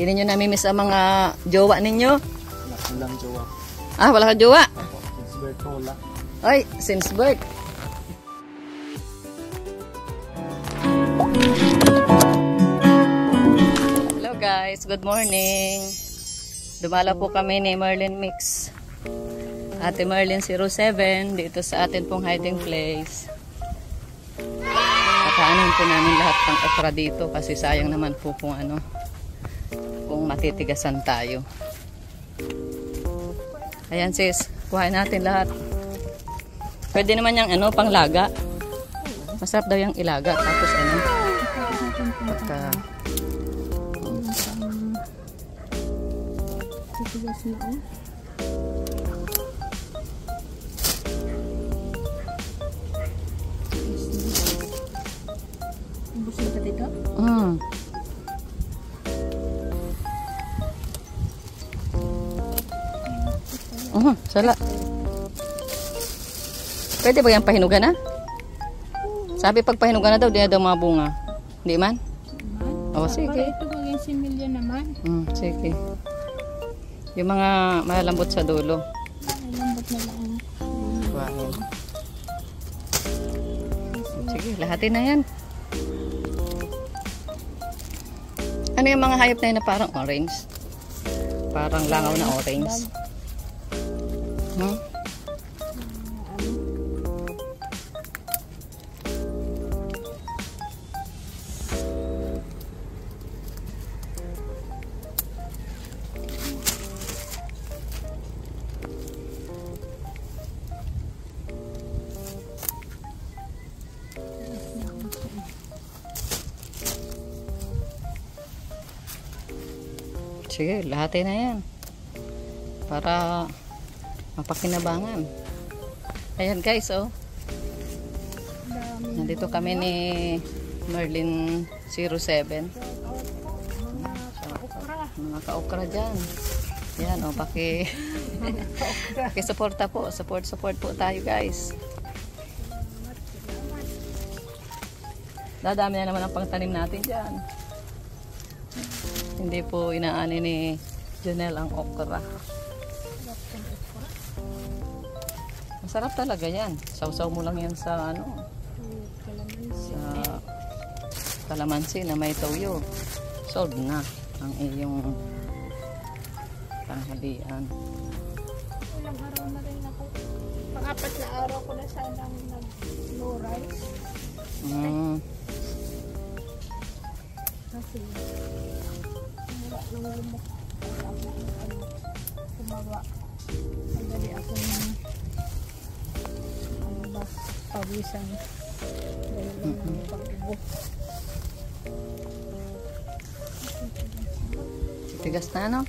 Hindi ninyo namimiss ang mga jowa ninyo? Walang jowa. Ah, wala ka jowa? Since birth ko wala. Ay, since birth. Hello guys, good morning. Dumala po kami ni Merlin Mix. Ate Merlin 07 dito sa atin pong hiding place. Kakaanin po namin lahat ng okra dito kasi sayang naman po kung ano, kung matitigasan tayo. Ayan sis, kuhain natin lahat. Pwede naman yung ano, panglaga. Masarap daw yung ilaga. Tapos ano, pagka titigas na oh. Ubus na ba dito? Sala. Pwede ba yung pahinugan na? Sabi pag pahinugan na daw, di na daw mga bunga. Hindi man? Oo, sige. Ito maging similya naman. Sige. Yung mga malambot sa dulo. Malambot na lang. Wow. Sige, lahatin na yan. Ano yung mga hayop na yun na parang orange? Parang langaw na orange. Sige, lahatin na yan. Para mapakinabangan. Ayan guys, oh. Nandito kami ni Merlin 07. Mga ka-okra dyan. Ayan, oh, paki-suporta po. Support po tayo guys. Dadami na naman ang pangtanim natin dyan. Hindi po inaani ni Jonel ang okra. Masarap talaga yan. Sausaw mo lang yan sa ano, sa kalamansi na may toyo. Solve na ang iyong tanghalian. Ilang araw na rin ako. Pang-apat na araw ko na sanang nag-low rice. Kasi wala nang lumok. Kumawa. Madali ako ng pawisan. Dahil ng pag-ubo. Tigas na ano?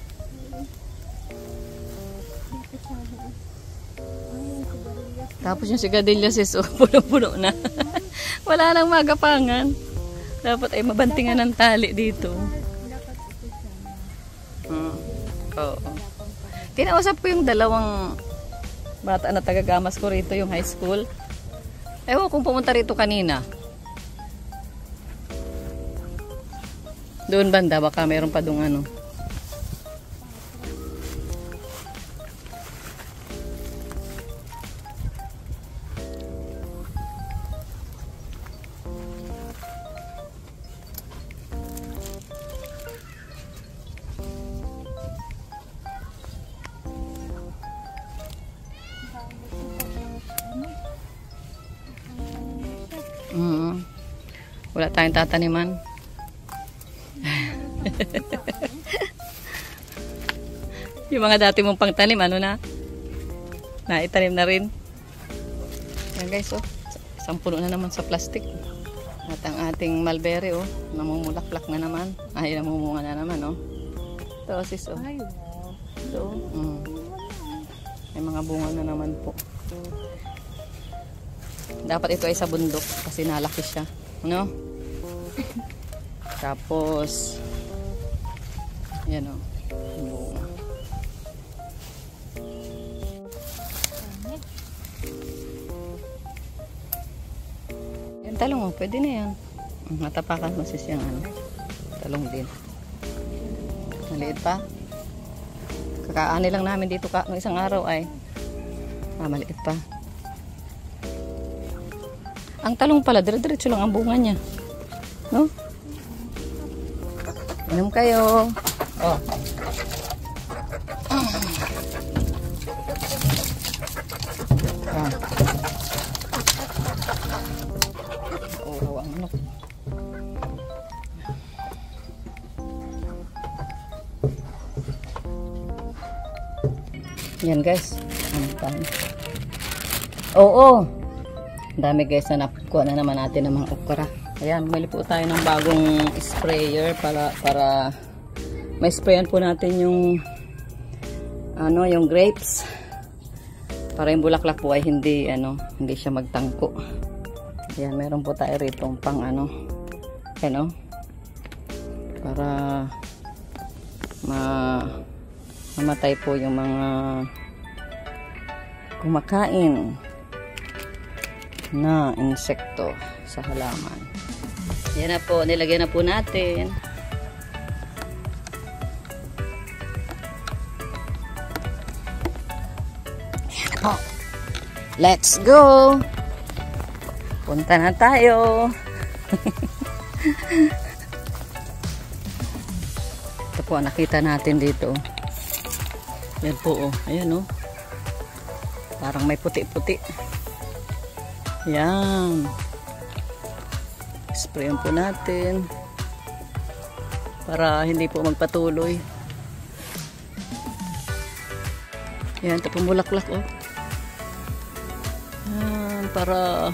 Tapos yung sigarilyas is puno-puno na. Wala nang magapangan. Dapat ay mabantingan ng tali dito. Oo. Kinausap ko yung dalawang bata na taga-gamas ko rito, yung high school. Ewan kung pumunta rito kanina. Doon banda, baka mayroon pa doon ano. Wala tayong tataniman. Yung mga dati mong pangtanim, ano na? Naitanim na rin. Yan guys, oh. Isang puno na naman sa plastic. At ang ating mulberry, oh. Namumulaklak na naman. Ay, namumunga na naman, oh. Ito, sis, oh. Ito, may mga bunga na naman po. Dapat ito ay sa bundok kasi nalaki siya. Ano? Tapos yan o. Bunga. Yan talong o. Pwede na yan. Matapakan mo sis yung ano. Talong din. Maliit pa. Kakaani lang namin dito ng isang araw ay maliit pa. Ang talong pala, dire-diretso lang ang bunga niya. No? Inom kayo. Oh. Oh, ang ano. Yan guys. Ang dami. Oo. Ang dami guys na nakuha na naman natin ng mga okra. Ayan, bumili po tayo ng bagong sprayer para may-sprayan po natin yung yung grapes. Para yung bulaklak po ay hindi siya magtangko. Ayan, meron po tayo rito pang para mamatay po yung mga kumakain na insekto sa halaman. Yan na po, nilagyan na po natin. Yan na po. Let's go! Punta na tayo. Ito po, nakita natin dito. Yan po, ayan parang may puti-puti. Yan. Sprayan po natin para hindi po magpatuloy. Yan, ito po bulaklak Yan, para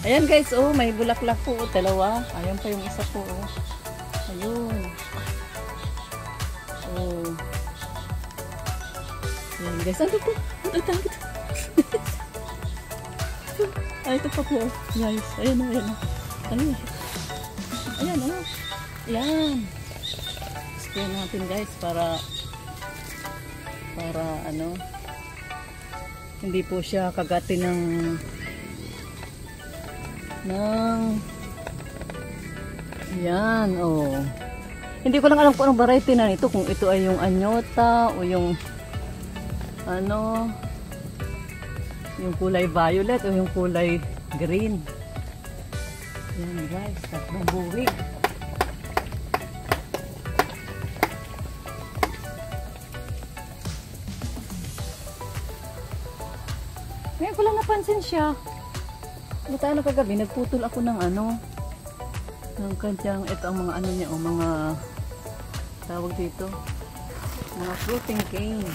ayan guys, may bulaklak po, dalawa. Ayan pa yung isa po. Ayun. Ayan guys, ano po? Ito. Ay, ito pa po. Guys, ayan. Ayan. Spray natin guys para hindi po siya kagati ng yan, hindi ko lang alam kung anong variety na nito, kung ito ay yung anyota o yung yung kulay violet o yung kulay green. Yan guys, tatlong buwi. Ngayon ko lang napansin siya. Buta kagabi, nagputol ako ng ng kanyang, ito ang mga niya, mga tawag dito, mga fruiting cane.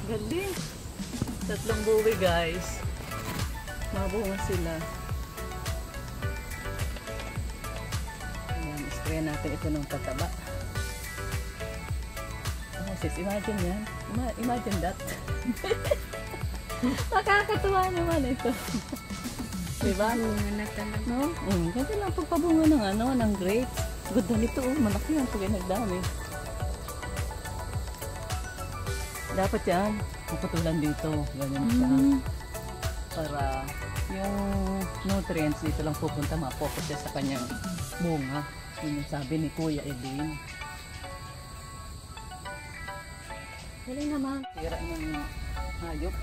Galing. Tatlong buwi guys. Mabunga sila. Ayan, spray natin ito ng tataba. Oh sis, imagine yan. Imagine that. Nakakatuwa naman ito. Diba? Bunga na talaga. No? Kasi lang pagpabunga ng grapes. Good na nito. Malaki yan pag nagdami. Dapat yan. Maputulan dito. Ganyan siya. Para yung nutrients dito lang pupunta. Ma-focus siya sa kanyang bunga. Yun yung sabi ni Kuya Edwin. Galing naman. Tira ng hayop.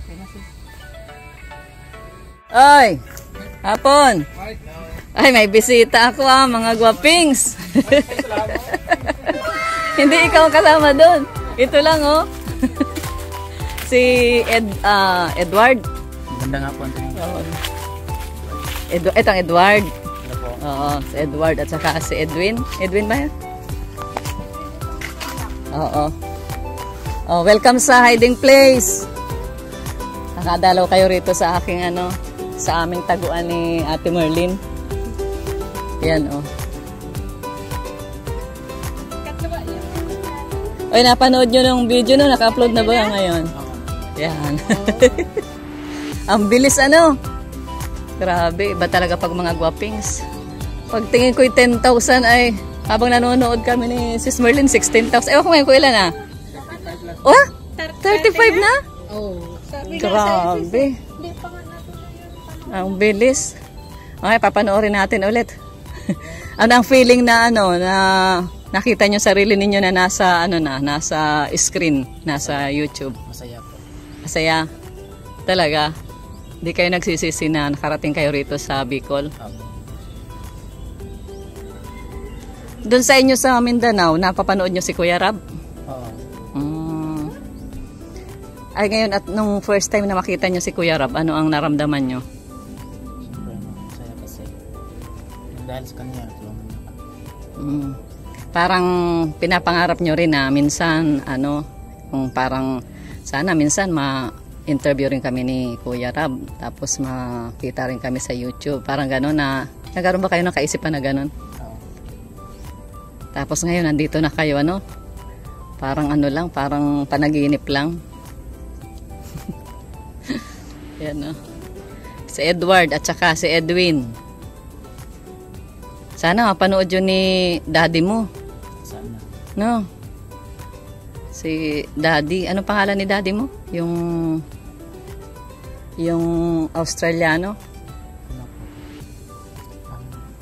Okay na sis. Ay! Hapon! Ay, may bisita ako mga gwapings! Hindi ikaw kasama doon. Ito lang si Edward. Ganda nga po ang tingin. Itong Edward. Ano po? Oo, si Edward at saka si Edwin. Edwin ba yan? Oo. Oh, welcome sa hiding place. Nakadalaw kayo rito sa aking sa aming taguan ni Ate Merlin. Yan Oy, napanood nyo ng video naka-upload na ba ngayon? Yan. Ang bilis Grabe, iba talaga pag mga gwapings. Pag tingin ko 10,000 ay Habang nanonood kami ni Sis Merlin, 16,000. Ewan ko ngayon ko ilan na. Oh, 35 na? Oo. Sabi Grabe. hindi pa nga natuloy yun. Ang bilis. Okay, papanoorin natin ulit. Ano ang feeling na na nakita nyo sarili ninyo na nasa nasa screen, nasa YouTube? Masaya po. Masaya. Talaga. Di kayo nagsisisi na nakarating kayo rito sa Bicol. Doon sa inyo sa Mindanao, napapanood nyo si Kuya Rab? Oo. Ay ngayon, at nung first time na makita nyo si Kuya Rab, ano ang naramdaman nyo? Siyempre, masaya kasi. Dahil sa kanya, tulungan niya kami. Parang pinapangarap nyo rin na minsan, kung parang sana minsan ma-interview rin kami ni Kuya Rab, tapos makita rin kami sa YouTube. Parang gano'n na, nagkaroon ba kayo ng kaisipan na gano'n? Tapos ngayon, nandito na kayo, parang lang, parang panaginip lang. Yan, si Edward at saka si Edwin. Sana mapanood yun ni daddy mo. Sana. No? Si daddy, anong pangalan ni daddy mo? Yung Australiano? Ano po?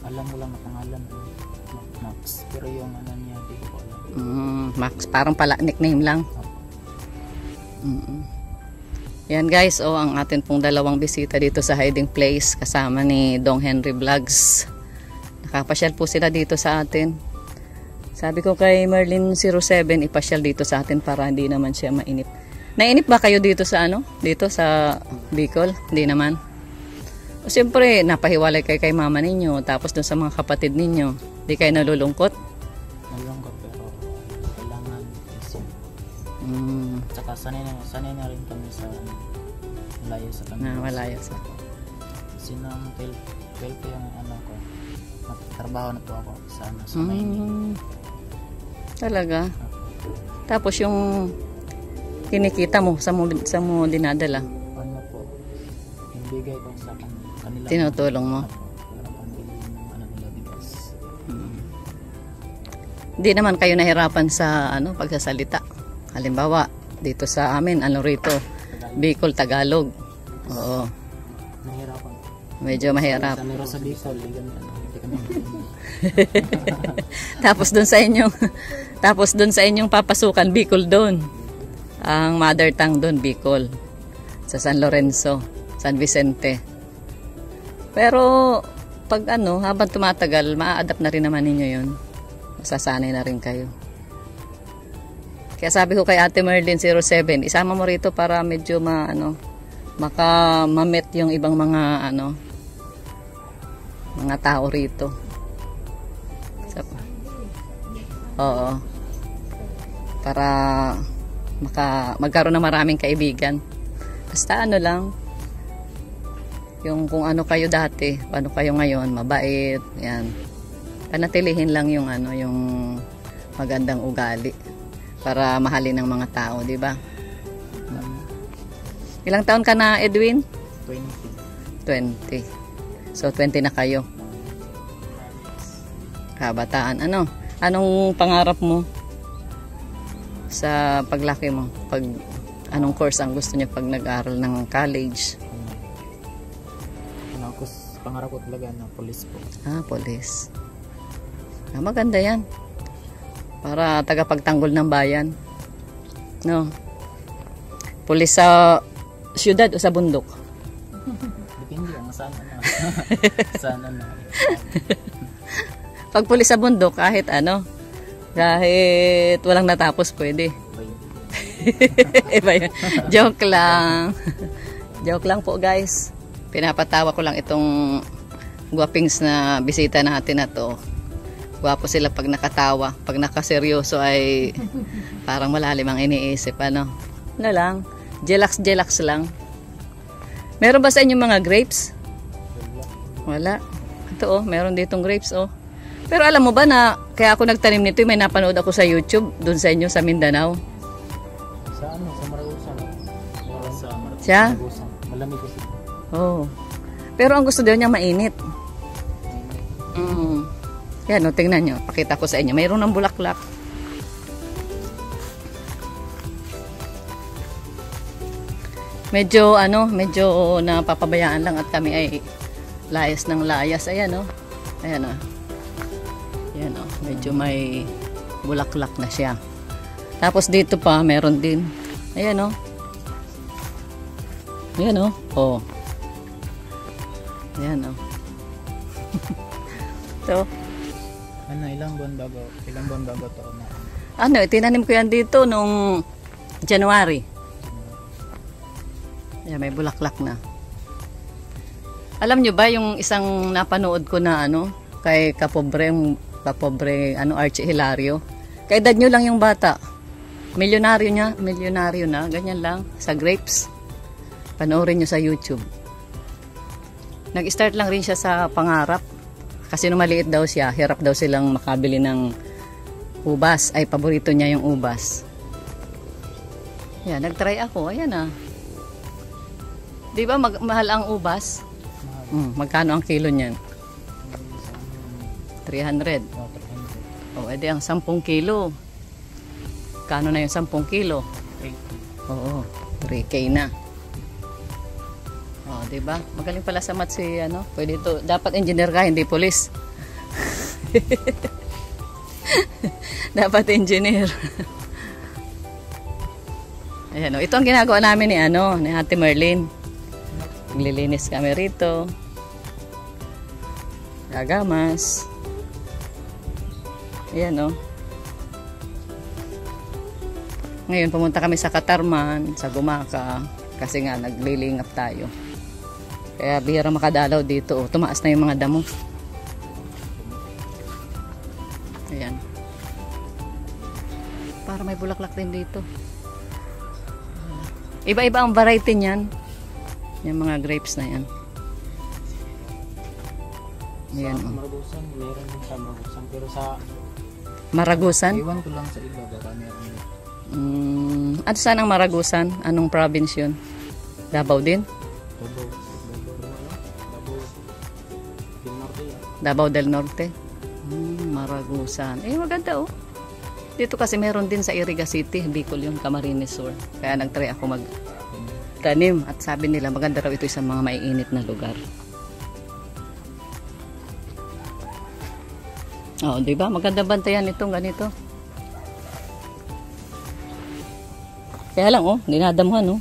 Alam mo lang na pangalan. Max. Pero yung niya, di ko alam. Max, parang pala nickname lang. Yan guys, ang atin pong dalawang bisita dito sa hiding place kasama ni Dong Henry Vlogs. Nakapasyal po sila dito sa atin. Sabi ko kay Merlin 07, ipasyal dito sa atin para hindi naman siya mainip. Nainip ba kayo dito sa dito sa Bicol? Hindi naman. O siyempre, napahiwalay kayo kay mama ninyo, tapos dun sa mga kapatid ninyo. Di kayo nalulungkot? Nalungkot pero kailangan isip. Tsaka sanay na rin kami sa malayo sa kami. Malayo sa. Sinang fail ko yung ko. Trabaho na po ako sa Maynila. Talaga? Tapos yung kinikita mo, sa mo dinadala? Ano po? Yung bigay ko sa kanila. Tinutulong mo? Para pambili ng nila bigas. Hindi naman kayo nahirapan sa pagsasalita. Halimbawa, dito sa amin, rito? Bicol, Tagalog. Oo. Nahirapan. Medyo mahirap. Pero sa Bicol, hindi kami. Tapos doon sa inyong papasukan, Bicol doon. Ang mother tongue doon, Bicol. Sa San Lorenzo, San Vicente. Pero pag habang tumatagal, maa-adapt na rin naman ninyo yun. Masasanay na rin kayo. Kaya sabi ko kay Ate Merlin 07, isama mo rito para medyo ma-met yung ibang mga mga tao rito. Oo. Para magkaroon ng maraming kaibigan. Basta lang. Yung kung ano kayo dati, paano kayo ngayon, mabait, yan. Panatilihin lang yung yung magandang ugali para mahalin ng mga tao, di ba? Ilang taon ka na, Edwin? 20. So 20 na kayo. Kabataan. Anong pangarap mo sa paglaki mo? Anong course ang gusto niyo pag nag-aaral ng college? Pangarap ko talaga na police po. Police. Maganda yan. Para tagapagtanggol ng bayan. No? Police sa syudad o sa bundok? Depende lang saan Sana na. Pag police sa bundok, kahit kahit walang natapos, pwede. Iba yun. Joke lang. Joke lang po guys. Pinapatawa ko lang itong guwapings na bisita natin na to. Gwapo sila pag nakatawa. Pag nakaseryoso ay parang malalim ang iniisip. Ano lang. Jelax lang. Meron ba sa inyo mga grapes? Wala. Ito meron ditong grapes Pero alam mo ba na kaya ako nagtanim nito, may napanood ako sa YouTube doon sa inyo sa Mindanao. Sa sa Maragusa. Siya? Malamig kasi. Pero ang gusto daw niya mainit. Yan o, tingnan nyo. Pakita ko sa inyo. Mayroon ng bulaklak. Medyo napapabayaan lang at kami ay layas ng layas. Ayan o. Ayan o. Ayan o. Medyo may bulaklak na siya. Tapos dito pa, meron din. Ayan o. Ayan o. Oh. Ayan o. Ito. Ano, ilang buwan bago to na? Ano, tinanim ko yan dito nung January. Ayan, may bulaklak na. Alam nyo ba yung isang napanood ko na kay kapobre Archie Hilario? Kay edad nyo lang yung bata. Milyonaryo na, ganyan lang, sa grapes. Panoorin nyo sa YouTube. Nag-start lang rin siya sa pangarap. Kasi nung maliit daw siya, hirap daw silang makabili ng ubas. Ay, paborito niya yung ubas. Yan, nag-try ako. Ayan ah. Di ba mahal ang ubas? Magkano ang kilo niyan? 300. O, edi ang 10 kilo. Kano na yung 10 kilo? 3. Oo, 3K na. Oh, 'di ba? Magaling pala sa math si Pwede ito. Dapat engineer ka, hindi pulis. Dapat engineer. Ayan, ito ang ginagawa namin ni Ate Merlin. Naglilinis kami rito. Gagamas. Ayan, Ngayon pumunta kami sa Katarman, sa Gumaka, kasi nga naglilingap tayo. Kaya bihira makadalaw dito. Tumaas na yung mga damo. Ayan. Para may bulaklak din dito. Iba-iba ang variety niyan. Yung mga grapes na yan. Ayan. Maragusan, meron din sa Maragusan. Pero sa Maragusan? iwan ko lang sa iba. Baka meron din. Ano saan ang Maragusan? Anong province yun? Davao din? Davao del Norte. Maragusan. Maganda Dito kasi meron din sa Iriga City, Bicol yun, Camarines Sur. Kaya nag-try ako magtanim at sabi nila maganda raw ito sa mga maiinit na lugar. Oh, 'di ba? Maganda bantayan itong ganito. Kaya lang dinadamuhan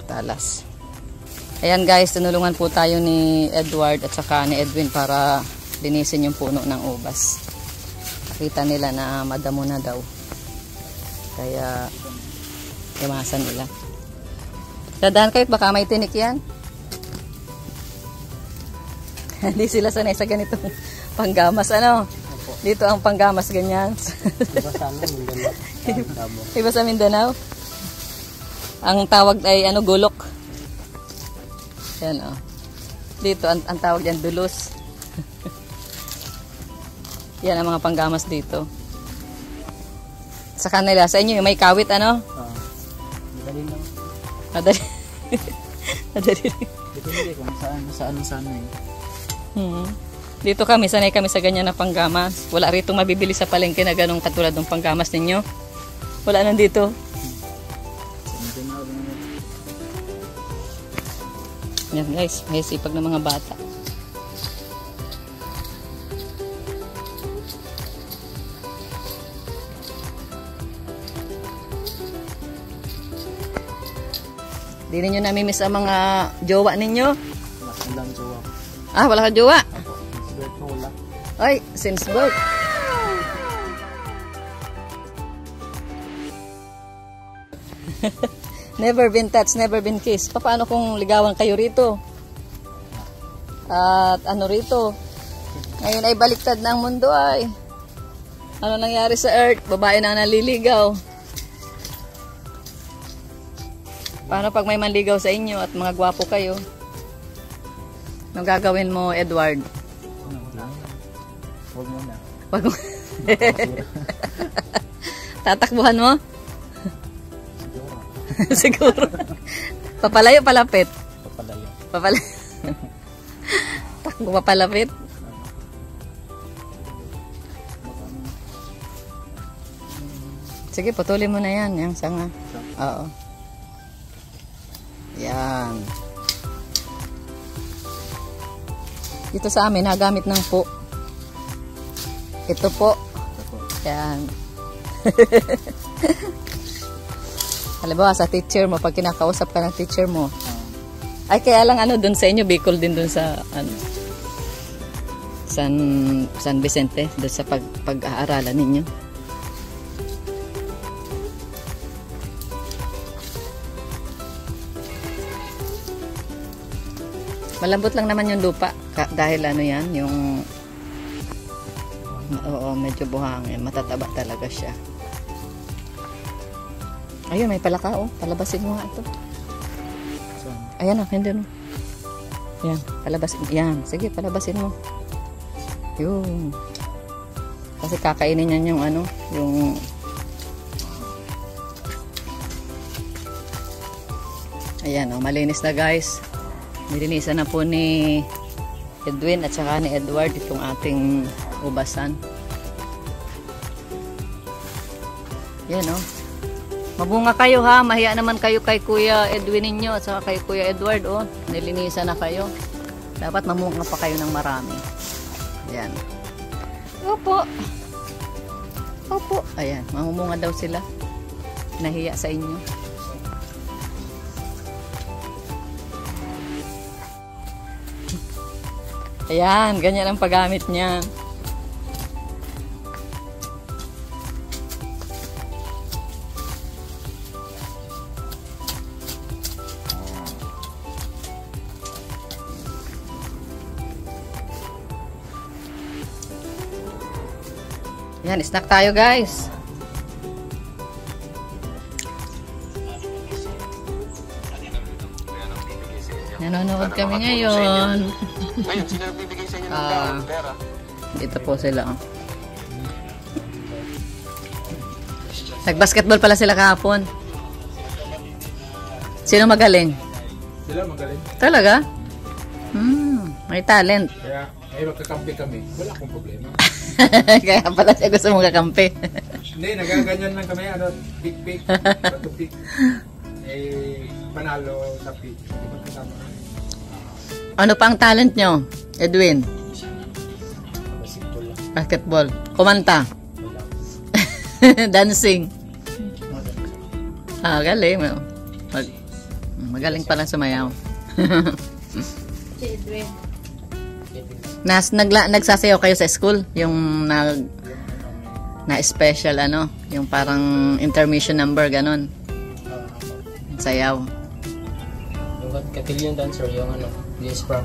Talas. Ayan guys, tinulungan po tayo ni Edward at saka ni Edwin para linisin yung puno ng ubas. Nakita nila na madamo na daw. Kaya imasan nila. Dadaan kayo, baka may tinik yan. Hindi sila sanay sa ganitong panggamas. Dito ang panggamas ganyan. Iba sa amin, Mindanao. Iba sa Mindanao. Ang tawag ay gulok. Yan Dito ang tawag diyan dulos. Yan ang mga panggamas dito. Sa kanila, sa inyo yung may kawit Madali lang. Madali. Madali. Depende kung saan Dito kami, sanay kami sa ganyan na panggamas. Wala rito mabibili sa palengke na ganong katulad ng panggamas ninyo. Wala nandito. Yan guys, may sipag ng mga bata. Di ninyo namimiss ang mga jowa ninyo? Walang jowa. Wala ka jowa? Since birth wala. Ay, since birth. Never been touched, never been kissed. Paano kung ligawan kayo rito? At rito? Ngayon ay baliktad na ang mundo ay. Ano nangyari sa earth? Babae na naliligaw. Paano pag may manligaw sa inyo at mga gwapo kayo? Anong gagawin mo, Edward? Huwag mo na. Wag mo. Tatakbuhan mo? Siguro. Papalayo, palapit? Papalayo. Papalayo. Kung papalapit. Sige, putulin mo na yan. Yung sanga. Oo. Yan. Dito sa amin, nagamit ng po. Ito po. Yan. Halimbawa, sa teacher mo, pag kinakausap ka ng teacher mo, ay kaya lang ano, dun sa inyo, Bicol din dun sa, ano, San Vicente, dun sa pag-aaralan ninyo. Malambot lang naman yung lupa dahil ano yan, yung oo, medyo buhangin, matataba talaga siya. Ayun, may palaka oh, palabasin mo nga ito. Ayan oh, hindi no. Yan, palabasin. Yan, sige, palabasin mo. Yun. Kasi kakainin yan yung ano, yung ayan oh, malinis na guys. Nilinisan na po ni Edwin at saka ni Edward itong ating ubasan. Yan o. Mabunga kayo ha. Mahiya naman kayo kay Kuya Edwin ninyo at saka kay Kuya Edward o. Nilinisan na kayo. Dapat mamunga pa kayo ng marami. Yan. Opo. Opo. Ayan. Mamumunga daw sila. Nahiya sa inyo. Ayan, ganyan ang paggamit niya. Ayan, snack tayo guys. Nanonood kami ngayon. Ngayon, sino nagbibigay sa inyo ng pera? Dito po sila. Oh. Nag-basketball pala sila kahapon. Sino magaling? Sila magaling. Talaga? May talent. Kaya, ngayon magkakampi kami. Wala akong problema. Kaya pala siya gusto mong kakampi. Hindi, nagaganyan lang kami. Ano, pick. Bato pick. Eh, panalo sa pick. Magkasama kami. Ano pang talent nyo, Edwin? Basketball. Kumanta. Dancing. Galing. Magaling pala sumayaw. Si Edwin. Nagsasayaw kayo sa school? Yung na special ano? Yung parang intermission number, ganon. Sayaw. Yung Katilyon dancer, yung ano, JS Prom.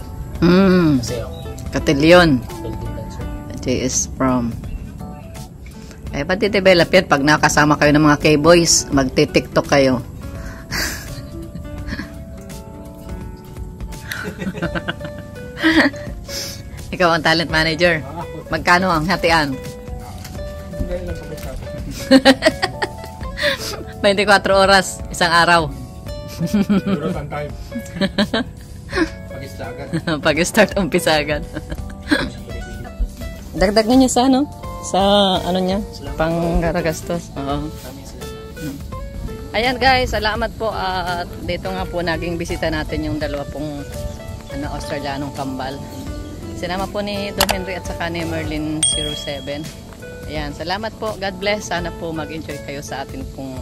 Kasi ako. Katilyon. Katilyon dancer. JS Prom. Eh, pati develop yan. Pag nakasama kayo ng mga K-boys, magti-tiktok kayo. Ikaw ang talent manager. Magkano ang hatian? Hindi lang kami sa 24 oras, isang araw. Euro on time. Pag-istagan. Pag-start, umpisa agad. Dagdag niyo sa ano? Sa ano niya? Pang-garagastos. Oo. Ayan guys, salamat po. At dito nga po naging bisita natin yung dalawa pong Australianong kambal. Sinama po ni Don Henry at saka ni Merlin 07. Ayan, salamat po. God bless. Sana po mag-enjoy kayo sa atin pong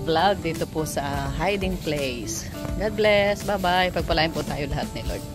vlog dito po sa hiding place. God bless. Bye-bye. Pagpalain po tayo lahat ni Lord.